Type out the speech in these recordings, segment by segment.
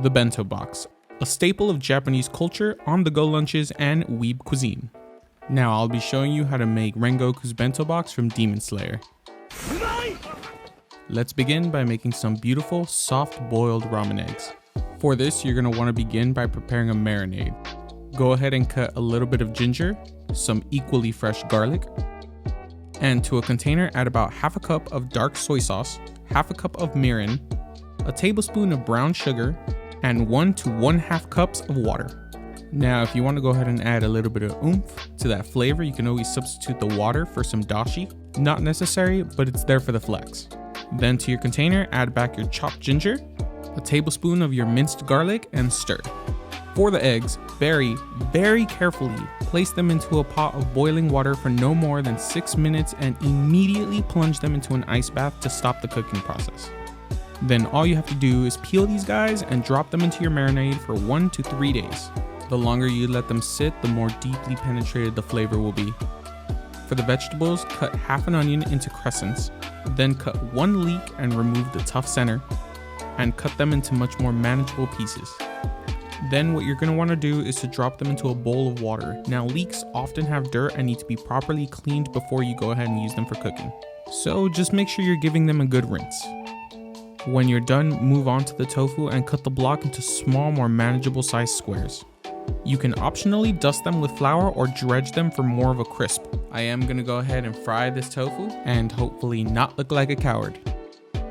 The bento box, a staple of Japanese culture, on-the-go lunches, and weeb cuisine. Now I'll be showing you how to make Rengoku's bento box from Demon Slayer. Let's begin by making some beautiful, soft-boiled ramen eggs. For this, you're going to want to begin by preparing a marinade. Go ahead and cut a little bit of ginger, some equally fresh garlic, and to a container add about half a cup of dark soy sauce, half a cup of mirin, a tablespoon of brown sugar, and 1 to 1/2 cups of water. Now, if you want to go ahead and add a little bit of oomph to that flavor, you can always substitute the water for some dashi. Not necessary, but it's there for the flex. Then to your container, add back your chopped ginger, a tablespoon of your minced garlic, and stir. For the eggs, very, very carefully place them into a pot of boiling water for no more than 6 minutes and immediately plunge them into an ice bath to stop the cooking process. Then all you have to do is peel these guys and drop them into your marinade for 1 to 3 days. The longer you let them sit, the more deeply penetrated the flavor will be. For the vegetables, cut half an onion into crescents, then cut 1 leek and remove the tough center, and cut them into much more manageable pieces. Then what you're going to want to do is to drop them into a bowl of water. Now leeks often have dirt and need to be properly cleaned before you go ahead and use them for cooking. So just make sure you're giving them a good rinse. When you're done, move on to the tofu and cut the block into small, more manageable sized squares. You can optionally dust them with flour or dredge them for more of a crisp. I am going to go ahead and fry this tofu and hopefully not look like a coward.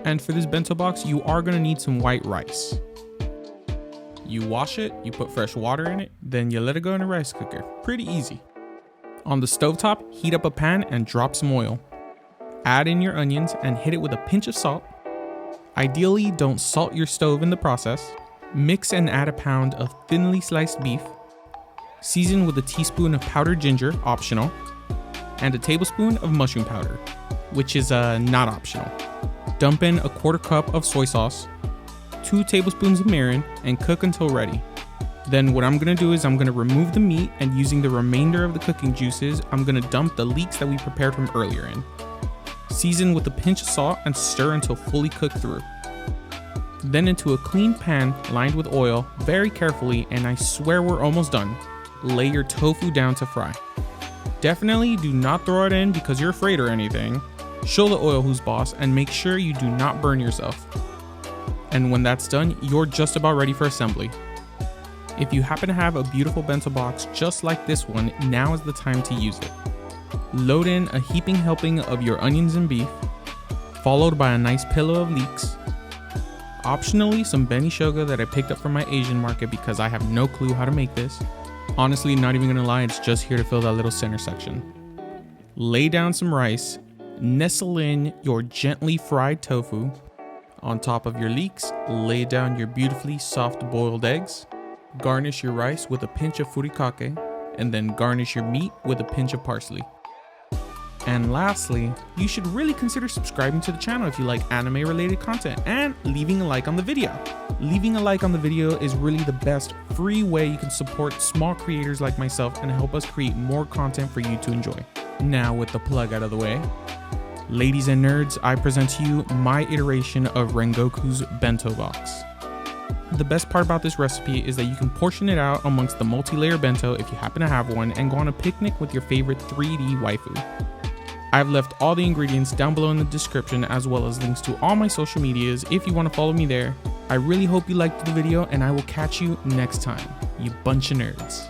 And for this bento box, you are going to need some white rice. You wash it, you put fresh water in it, then you let it go in a rice cooker. Pretty easy. On the stovetop, heat up a pan and drop some oil. Add in your onions and hit it with a pinch of salt. Ideally, don't salt your stove in the process. Mix and add a pound of thinly sliced beef. Season with a teaspoon of powdered ginger, optional, and a tablespoon of mushroom powder, which is not optional. Dump in a 1/4 cup of soy sauce, 2 tablespoons of mirin, and cook until ready. Then what I'm going to do is I'm going to remove the meat, and using the remainder of the cooking juices, I'm going to dump the leeks that we prepared from earlier in. Season with a pinch of salt and stir until fully cooked through. Then into a clean pan lined with oil, very carefully, and I swear we're almost done, lay your tofu down to fry. Definitely do not throw it in because you're afraid or anything. Show the oil who's boss and make sure you do not burn yourself. And when that's done, you're just about ready for assembly. If you happen to have a beautiful bento box just like this one, now is the time to use it. Load in a heaping helping of your onions and beef, followed by a nice pillow of leeks. Optionally, some beni shoga that I picked up from my Asian market because I have no clue how to make this. Honestly, not even gonna lie, it's just here to fill that little center section. Lay down some rice, nestle in your gently fried tofu. On top of your leeks, lay down your beautifully soft boiled eggs. Garnish your rice with a pinch of furikake, and then garnish your meat with a pinch of parsley. And lastly, you should really consider subscribing to the channel if you like anime related content and leaving a like on the video. Leaving a like on the video is really the best free way you can support small creators like myself and help us create more content for you to enjoy. Now with the plug out of the way, ladies and nerds, I present to you my iteration of Rengoku's bento box. The best part about this recipe is that you can portion it out amongst the multi-layer bento if you happen to have one and go on a picnic with your favorite 3D waifu. I've left all the ingredients down below in the description as well as links to all my social medias if you want to follow me there. I really hope you liked the video and I will catch you next time, you bunch of nerds.